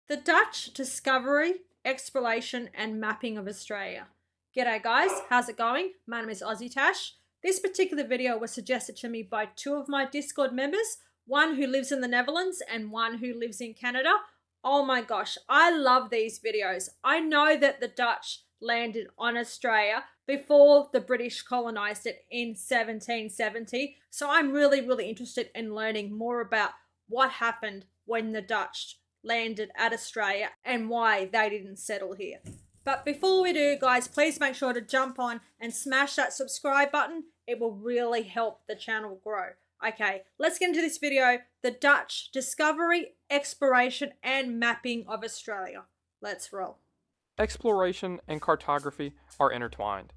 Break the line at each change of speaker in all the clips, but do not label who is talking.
The Dutch discovery, exploration, and mapping of Australia. G'day guys, how's it going? My name is AussieTash. This particular video was suggested to me by two of my Discord members, one who lives in the Netherlands and one who lives in Canada. Oh my gosh, I love these videos. I know that the Dutch landed on Australia before the British colonized it in 1770. So I'm really interested in learning more about what happened when the Dutch landed at Australia and why they didn't settle here. But before we do, guys, please make sure to jump on and smash that subscribe button. It will really help the channel grow. Okay, let's get into this video. The Dutch discovery, exploration, and mapping of Australia. Let's roll.
Exploration and cartography are intertwined.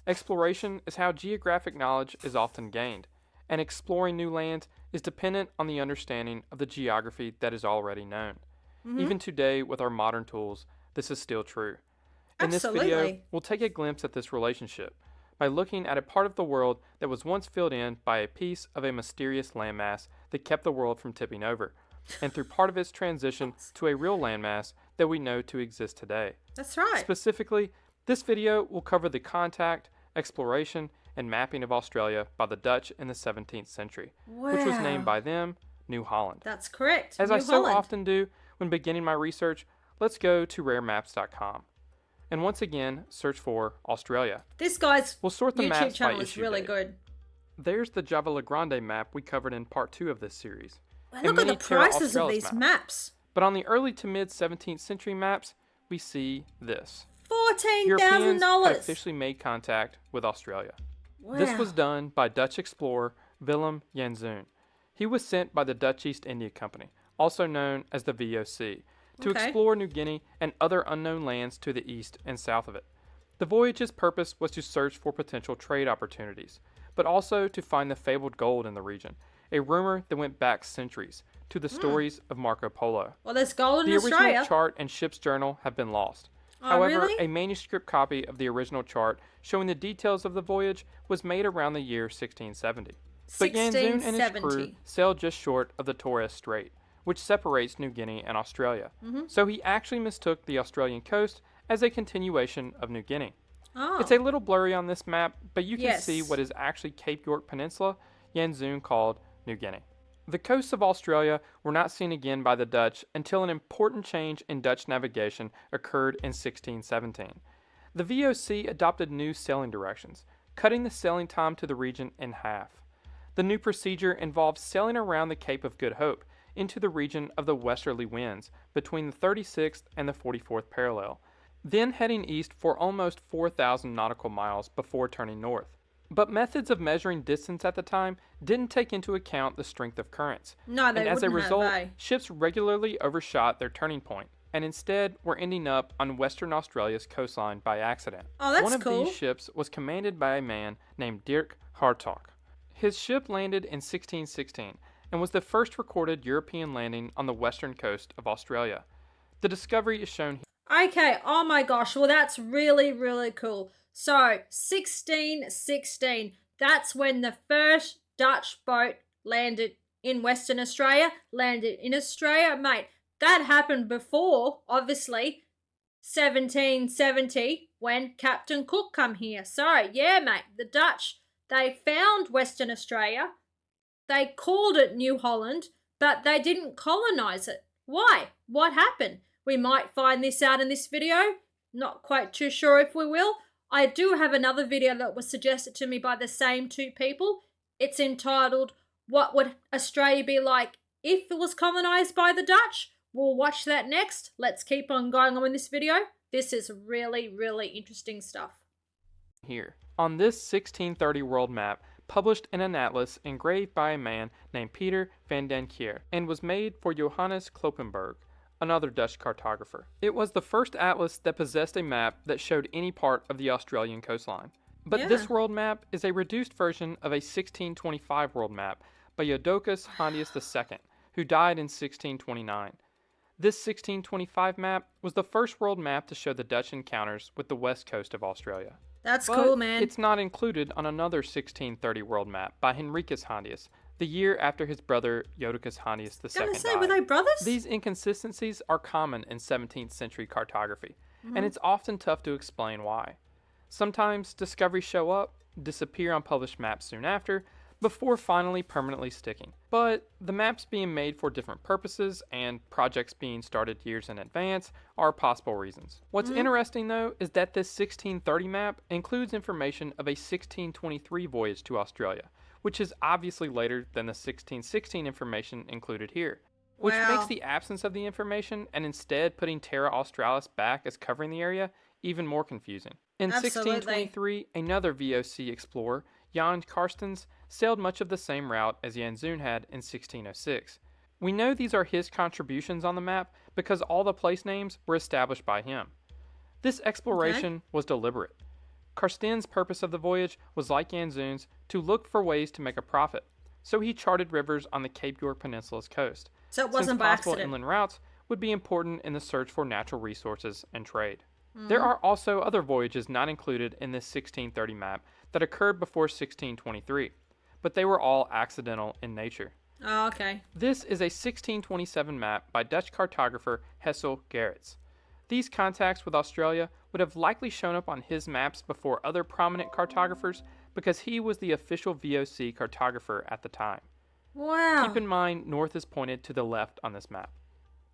Exploration is how geographic knowledge is often gained, and exploring new lands is dependent on the understanding of the geography that is already known. Even today, with our modern tools, this is still true. In this video, we'll take a glimpse at this relationship by looking at a part of the world that was once filled in by a piece of a mysterious landmass that kept the world from tipping over, and through part of its transition to a real landmass that we know to exist today.
That's right.
Specifically, this video will cover the contact, exploration, and mapping of Australia by the Dutch in the 17th century, which was named by them New Holland.
That's correct.
As I so often do when beginning my research, let's go to raremaps.com. And once again, search for Australia.
This guy's
we'll sort the
YouTube
maps
channel
by
is
issue
really
date.
good.
There's the Java La Grande map we covered in part 2 of this series.
Well, look at the prices of these maps.
But on the early to mid 17th century maps, we see this.
$14,000.
Europeans had officially made contact with Australia.
Wow.
This was done by Dutch explorer Willem Janszoon. He was sent by the Dutch East India Company, also known as the VOC, to explore New Guinea and other unknown lands to the east and south of it. The voyage's purpose was to search for potential trade opportunities, but also to find the fabled gold in the region, a rumor that went back centuries to the stories of Marco Polo.
Well, there's gold in
The
Australia.
original chart and ship's journal have been lost. However, a manuscript copy of the original chart showing the details of the voyage was made around the year 1670. But Janszoon and his crew sailed just short of the Torres Strait, which separates New Guinea and Australia. So he actually mistook the Australian coast as a continuation of New Guinea. It's a little blurry on this map, but you can see what is actually Cape York Peninsula, Janszoon called New Guinea. The coasts of Australia were not seen again by the Dutch until an important change in Dutch navigation occurred in 1617. The VOC adopted new sailing directions, cutting the sailing time to the region in half. The new procedure involved sailing around the Cape of Good Hope into the region of the westerly winds between the 36th and the 44th parallel, then heading east for almost 4,000 nautical miles before turning north. But methods of measuring distance at the time didn't take into account the strength of currents.
No, they
and as a
wouldn't
result,
have,
ships regularly overshot their turning point, and instead were ending up on Western Australia's coastline by accident.
Oh, that's
One of
cool.
these ships was commanded by a man named Dirk Hartog. His ship landed in 1616 and was the first recorded European landing on the western coast of Australia. The discovery is shown here.
Okay, oh my gosh, well that's really cool. So, 1616, that's when the first Dutch boat landed in Western Australia, landed in Australia. Mate, that happened before, obviously, 1770, when Captain Cook come here. So, yeah, mate, the Dutch, they found Western Australia. They called it New Holland, but they didn't colonize it. Why? What happened? We might find this out in this video. Not quite too sure if we will. I do have another video that was suggested to me by the same two people. It's entitled, What Would Australia Be Like If It Was Colonized by the Dutch? We'll watch that next. Let's keep on going on in this video. This is really interesting stuff.
Here, on this 1630 world map, published in an atlas engraved by a man named Peter van den Kier, and was made for Johannes Kloppenburg, another Dutch cartographer. It was the first atlas that possessed a map that showed any part of the Australian coastline. But this world map is a reduced version of a 1625 world map by Jodocus Hondius II, who died in 1629. This 1625 map was the first world map to show the Dutch encounters with the west coast of Australia.
That's cool, man.
It's not included on another 1630 world map by Henricus Hondius, the year after his brother Jodocus Honnius II died.
Were they brothers?
These inconsistencies are common in 17th century cartography, and it's often tough to explain why. Sometimes discoveries show up, disappear on published maps soon after, before finally permanently sticking. But the maps being made for different purposes and projects being started years in advance are possible reasons. What's interesting though is that this 1630 map includes information of a 1623 voyage to Australia, which is obviously later than the 1616 information included here. Which makes the absence of the information and instead putting Terra Australis back as covering the area even more confusing. In 1623, another VOC explorer, Jan Carstens, sailed much of the same route as Jan Zoon had in 1606. We know these are his contributions on the map because all the place names were established by him. This exploration was deliberate. Carstens' purpose of the voyage was like Jan Zoon's, to look for ways to make a profit, so he charted rivers on the Cape York Peninsula's coast.
So it wasn't by accident.
Possible inland routes would be important in the search for natural resources and trade. There are also other voyages not included in this 1630 map that occurred before 1623, but they were all accidental in nature.
Oh, okay.
This is a 1627 map by Dutch cartographer Hessel Gerrits. These contacts with Australia would have likely shown up on his maps before other prominent cartographers because he was the official VOC cartographer at the time.
Wow.
Keep in mind, north is pointed to the left on this map.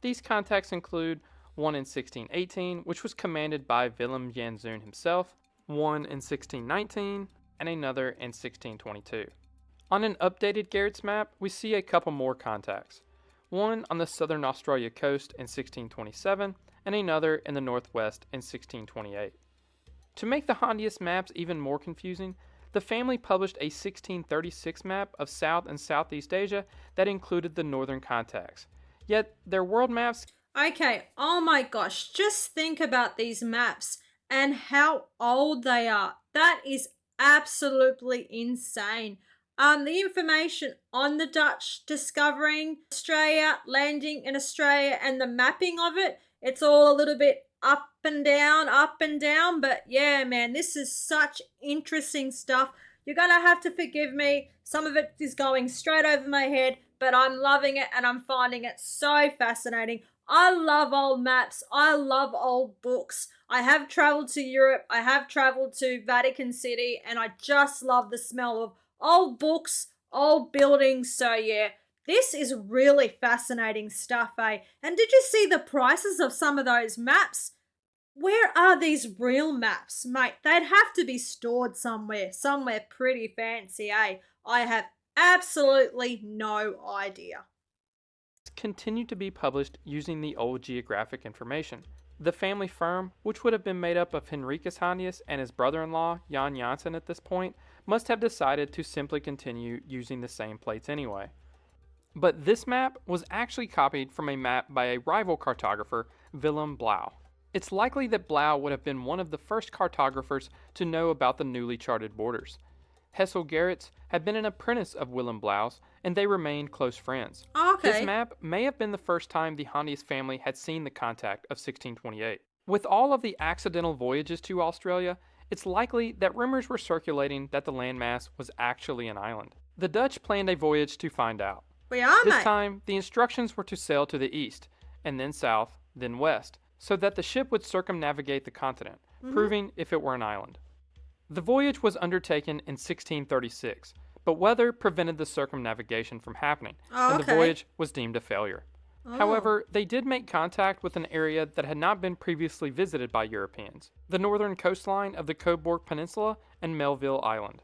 These contacts include one in 1618, which was commanded by Willem Jan Zoon himself, one in 1619, and another in 1622. On an updated Gerrits map, we see a couple more contacts. One on the southern Australia coast in 1627, and another in the northwest in 1628. To make the Hondius maps even more confusing, the family published a 1636 map of South and Southeast Asia that included the northern contacts. Yet their world maps...
Okay, oh my gosh, just think about these maps and how old they are. That is absolutely insane. The information on the Dutch discovering Australia, landing in Australia, and the mapping of it, it's all a little bit up and down, but yeah, man, this is such interesting stuff. You're gonna have to forgive me. Some of it is going straight over my head, but I'm loving it and I'm finding it so fascinating. I love old maps. I love old books. I have traveled to Europe. I have traveled to Vatican City, and I just love the smell of old books, old buildings. So yeah, this is really fascinating stuff, eh? And did you see the prices of some of those maps? Where are these real maps, mate? They'd have to be stored somewhere pretty fancy, eh? I have absolutely no idea.
Continued to be published using the old geographic information. The family firm, which would have been made up of Henricus Honnius and his brother-in-law, Jan Janssen at this point, must have decided to simply continue using the same plates anyway. But this map was actually copied from a map by a rival cartographer, Willem Blauw. It's likely that Blauw would have been one of the first cartographers to know about the newly charted borders. Hessel Gerrits had been an apprentice of Willem Blauw's, and they remained close friends.
Okay.
This map may have been the first time the Hondius family had seen the contact of 1628. With all of the accidental voyages to Australia, it's likely that rumors were circulating that the landmass was actually an island. The Dutch planned a voyage to find out. This time, the instructions were to sail to the east, and then south, then west, so that the ship would circumnavigate the continent, proving if it were an island. The voyage was undertaken in 1636, but weather prevented the circumnavigation from happening, and the voyage was deemed a failure. However, they did make contact with an area that had not been previously visited by Europeans, the northern coastline of the Cobourg Peninsula and Melville Island.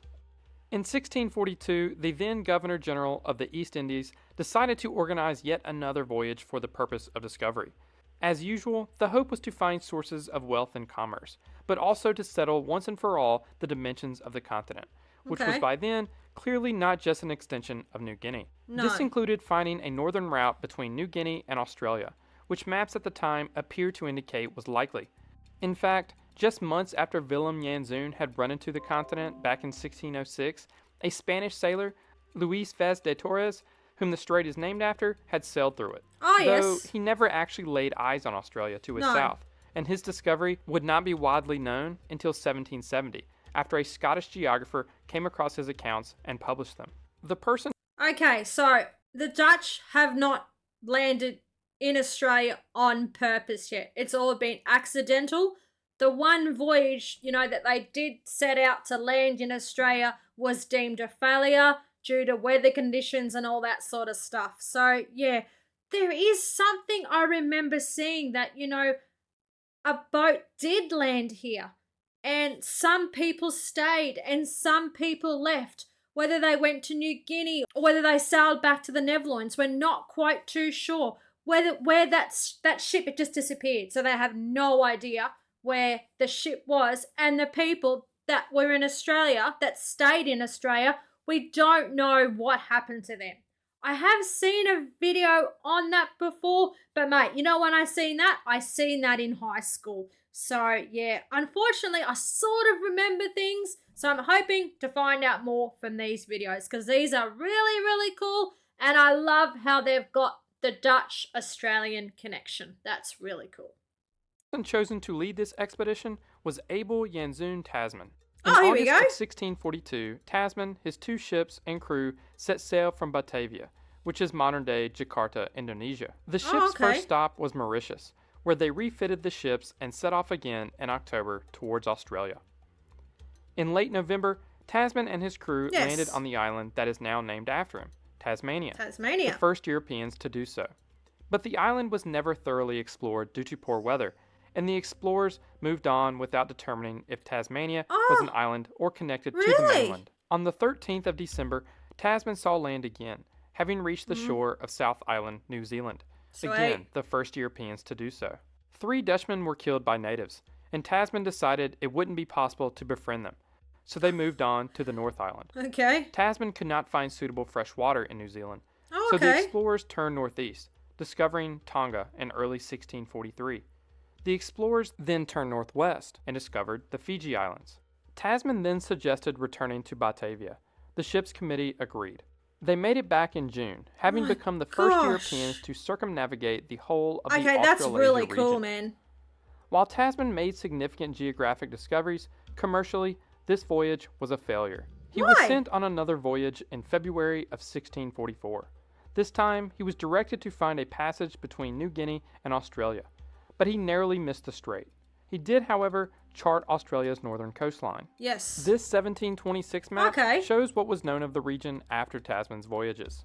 In 1642, the then Governor-General of the East Indies decided to organize yet another voyage for the purpose of discovery. As usual, the hope was to find sources of wealth and commerce, but also to settle once and for all the dimensions of the continent, which was by then clearly not just an extension of New Guinea.
No.
This included finding a northern route between New Guinea and Australia, which maps at the time appeared to indicate was likely. In fact, just months after Willem Jan Zoon had run into the continent back in 1606, a Spanish sailor, Luis Vaz de Torres, whom the strait is named after, had sailed through it. Though he never actually laid eyes on Australia to his south, and his discovery would not be widely known until 1770, after a Scottish geographer came across his accounts and published them. The person...
Okay, so the Dutch have not landed in Australia on purpose yet. It's all been accidental. The one voyage, that they did set out to land in Australia was deemed a failure due to weather conditions and all that sort of stuff. So, yeah, there is something I remember seeing that, a boat did land here and some people stayed and some people left. Whether they went to New Guinea or whether they sailed back to the Netherlands, we're not quite too sure. Where that ship, it just disappeared. So they have no idea where the ship was. And the people that were in Australia, that stayed in Australia, we don't know what happened to them. I have seen a video on that before, but mate, when I seen that in high school. So yeah, unfortunately, I sort of remember things. So I'm hoping to find out more from these videos because these are really, really cool. And I love how they've got the Dutch-Australian connection. That's really cool.
The person chosen to lead this expedition was Abel Janszoon Tasman.
In August
of 1642, Tasman, his 2 ships, and crew set sail from Batavia, which is modern-day Jakarta, Indonesia. The ship's first stop was Mauritius, where they refitted the ships and set off again in October towards Australia. In late November, Tasman and his crew landed on the island that is now named after him, Tasmania. The first Europeans to do so. But the island was never thoroughly explored due to poor weather, and the explorers moved on without determining if Tasmania was an island or connected to the mainland. On the 13th of December, Tasman saw land again, having reached the shore of South Island, New Zealand. Again, the first Europeans to do so. 3 Dutchmen were killed by natives, and Tasman decided it wouldn't be possible to befriend them, so they moved on to the North Island. Tasman could not find suitable fresh water in New Zealand, so the explorers turned northeast, discovering Tonga in early 1643. The explorers then turned northwest and discovered the Fiji Islands. Tasman then suggested returning to Batavia. The ship's committee agreed. They made it back in June, having become the first Europeans to circumnavigate the whole of the Australasia
that's really
region.
cool, man.
While Tasman made significant geographic discoveries, commercially, this voyage was a failure. He was sent on another voyage in February of 1644. This time, he was directed to find a passage between New Guinea and Australia, but he narrowly missed the strait. He did, however, chart Australia's northern coastline.
Yes.
This 1726 map shows what was known of the region after Tasman's voyages.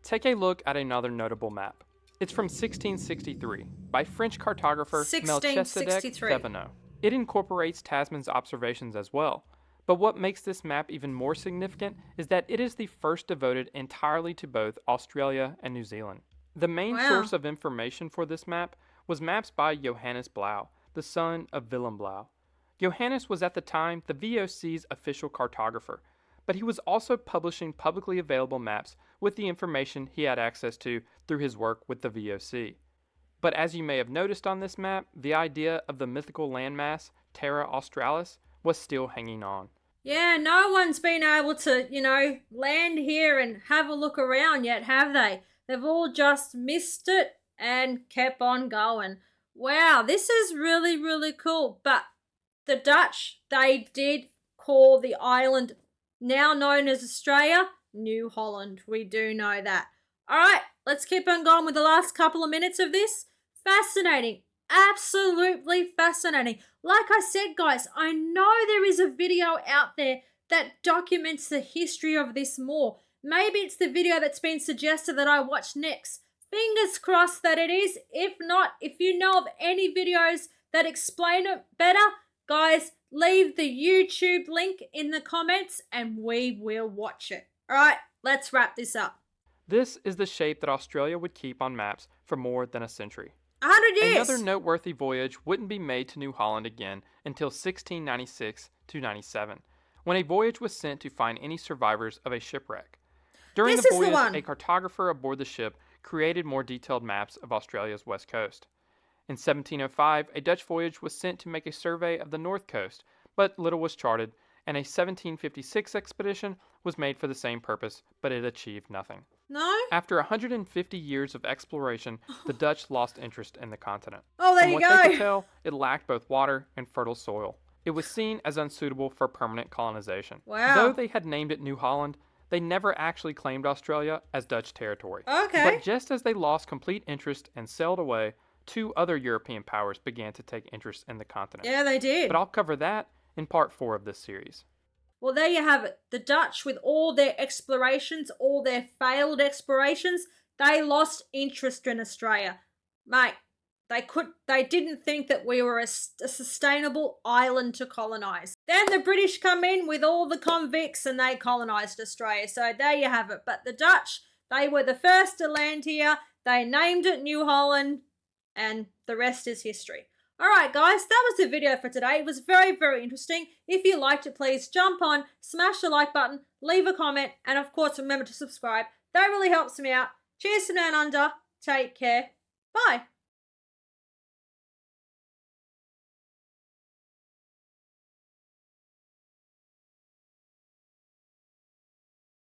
Take a look at another notable map. It's from 1663 by French cartographer Melchisedec Thevenot. It incorporates Tasman's observations as well, but what makes this map even more significant is that it is the first devoted entirely to both Australia and New Zealand. The main source of information for this map was maps by Johannes Blau, the son of Willem Blau. Johannes was at the time the VOC's official cartographer, but he was also publishing publicly available maps with the information he had access to through his work with the VOC. But as you may have noticed on this map, the idea of the mythical landmass, Terra Australis, was still hanging on.
Yeah, no one's been able to, land here and have a look around yet, have they? They've all just missed it and kept on going. Wow, this is really, really cool. But the Dutch, they did call the island now known as Australia, New Holland. We do know that. All right, let's keep on going with the last couple of minutes of this. Fascinating. Absolutely fascinating. Like I said, guys, I know there is a video out there that documents the history of this more. Maybe it's the video that's been suggested that I watch next. Fingers crossed that it is. If not, if you know of any videos that explain it better, guys, leave the YouTube link in the comments and we will watch it. All right, let's wrap this up.
This is the shape that Australia would keep on maps for more than a century.
100 years!
Another noteworthy voyage wouldn't be made to New Holland again until 1696 to 97, when a voyage was sent to find any survivors of a shipwreck. During the voyage, a cartographer aboard the ship created more detailed maps of Australia's west coast. In 1705, a Dutch voyage was sent to make a survey of the north coast, but little was charted, and a 1756 expedition was made for the same purpose, but it achieved nothing.
No?
After 150 years of exploration, the Dutch lost interest in the continent.
Oh, there you go.
From what they could tell, it lacked both water and fertile soil. It was seen as unsuitable for permanent colonization.
Wow.
Though they had named it New Holland, they never actually claimed Australia as Dutch territory.
Okay.
But just as they lost complete interest and sailed away, 2 other European powers began to take interest in the continent.
Yeah, they did.
But I'll cover that in part 4 of this series.
Well, there you have it. The Dutch, with all their explorations, all their failed explorations, they lost interest in Australia. Mate, they didn't think that we were a sustainable island to colonise. Then the British come in with all the convicts and they colonised Australia. So there you have it. But the Dutch, they were the first to land here. They named it New Holland, and the rest is history. Alright guys, that was the video for today. It was very, very interesting. If you liked it, please jump on, smash the like button, leave a comment, and of course remember to subscribe. That really helps me out. Cheers from down under. Take care. Bye.